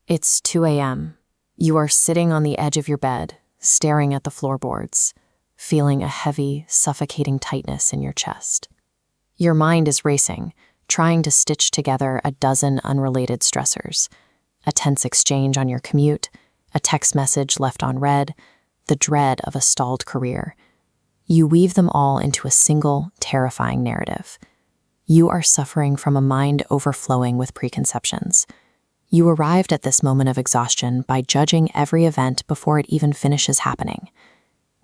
It's 2 a.m. You are sitting on the edge of your bed, staring at the floorboards, feeling a heavy, suffocating tightness in your chest. Your mind is racing, trying to stitch together a dozen unrelated stressors. A tense exchange on your commute, a text message left on read, the dread of a stalled career. You weave them all into a single, terrifying narrative. You are suffering from a mind overflowing with preconceptions. You arrived at this moment of exhaustion by judging every event before it even finishes happening.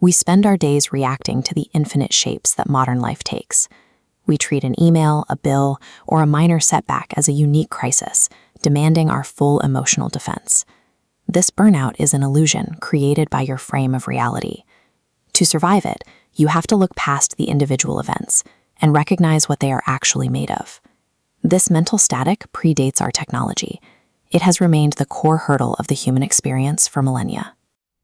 We spend our days reacting to the infinite shapes that modern life takes. We treat an email, a bill, or a minor setback as a unique crisis, demanding our full emotional defense. This burnout is an illusion created by your frame of reality. To survive it, you have to look past the individual events and recognize what they are actually made of. This mental static predates our technology. It has remained the core hurdle of the human experience for millennia.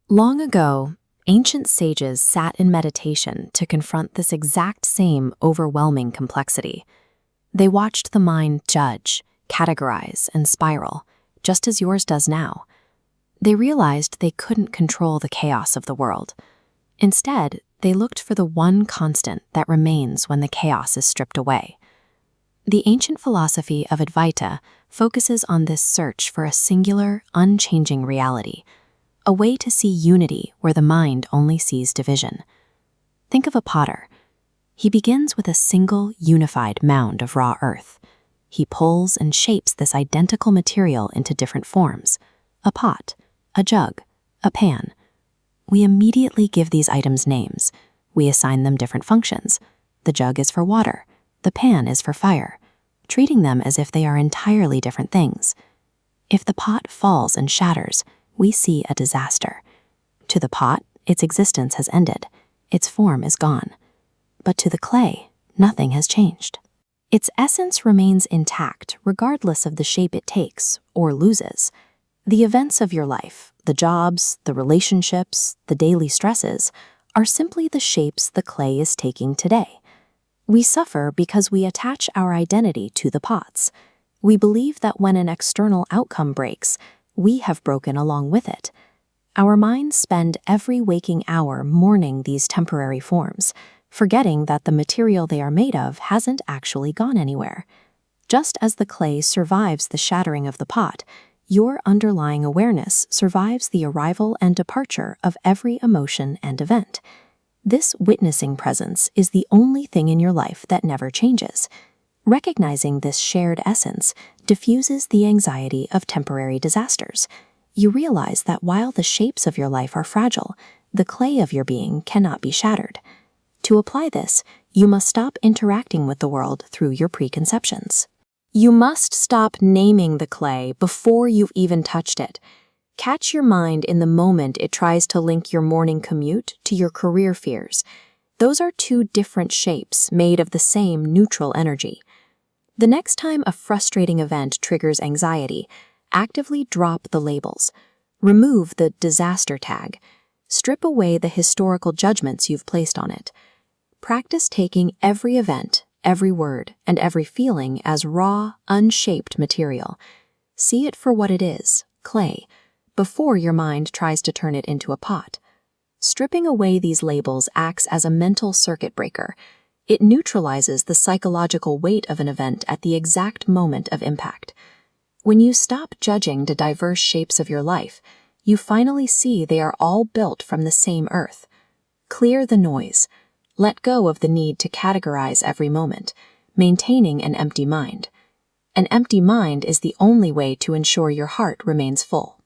Long ago, ancient sages sat in meditation to confront this exact same overwhelming complexity. They watched the mind judge, categorize, and spiral, just as yours does now. They realized they couldn't control the chaos of the world. Instead, they looked for the one constant that remains when the chaos is stripped away. The ancient philosophy of Advaita focuses on this search for a singular, unchanging reality, a way to see unity where the mind only sees division. Think of a potter. He begins with a single, unified mound of raw earth. He pulls and shapes this identical material into different forms: a pot, a jug, a pan. We immediately give these items names. We assign them different functions. The jug is for water. The pan is for fire, treating them as if they are entirely different things. If the pot falls and shatters, we see a disaster. To the pot, its existence has ended. Its form is gone. But to the clay, nothing has changed. Its essence remains intact regardless of the shape it takes or loses. The events of your life, the jobs, the relationships, the daily stresses, are simply the shapes the clay is taking today. We suffer because we attach our identity to the pots. We believe that when an external outcome breaks, we have broken along with it. Our minds spend every waking hour mourning these temporary forms, forgetting that the material they are made of hasn't actually gone anywhere. Just as the clay survives the shattering of the pot, your underlying awareness survives the arrival and departure of every emotion and event. This witnessing presence is the only thing in your life that never changes. Recognizing this shared essence diffuses the anxiety of temporary disasters. You realize that while the shapes of your life are fragile, the clay of your being cannot be shattered. To apply this, you must stop interacting with the world through your preconceptions. You must stop naming the clay before you've even touched it. Catch your mind in the moment it tries to link your morning commute to your career fears. Those are two different shapes made of the same neutral energy. The next time a frustrating event triggers anxiety, actively drop the labels. Remove the disaster tag. Strip away the historical judgments you've placed on it. Practice taking every event, every word, and every feeling as raw, unshaped material. See it for what it is, clay, before your mind tries to turn it into a pot. Stripping away these labels acts as a mental circuit breaker. It neutralizes the psychological weight of an event at the exact moment of impact. When you stop judging the diverse shapes of your life, you finally see they are all built from the same earth. Clear the noise. Let go of the need to categorize every moment, maintaining an empty mind. An empty mind is the only way to ensure your heart remains full.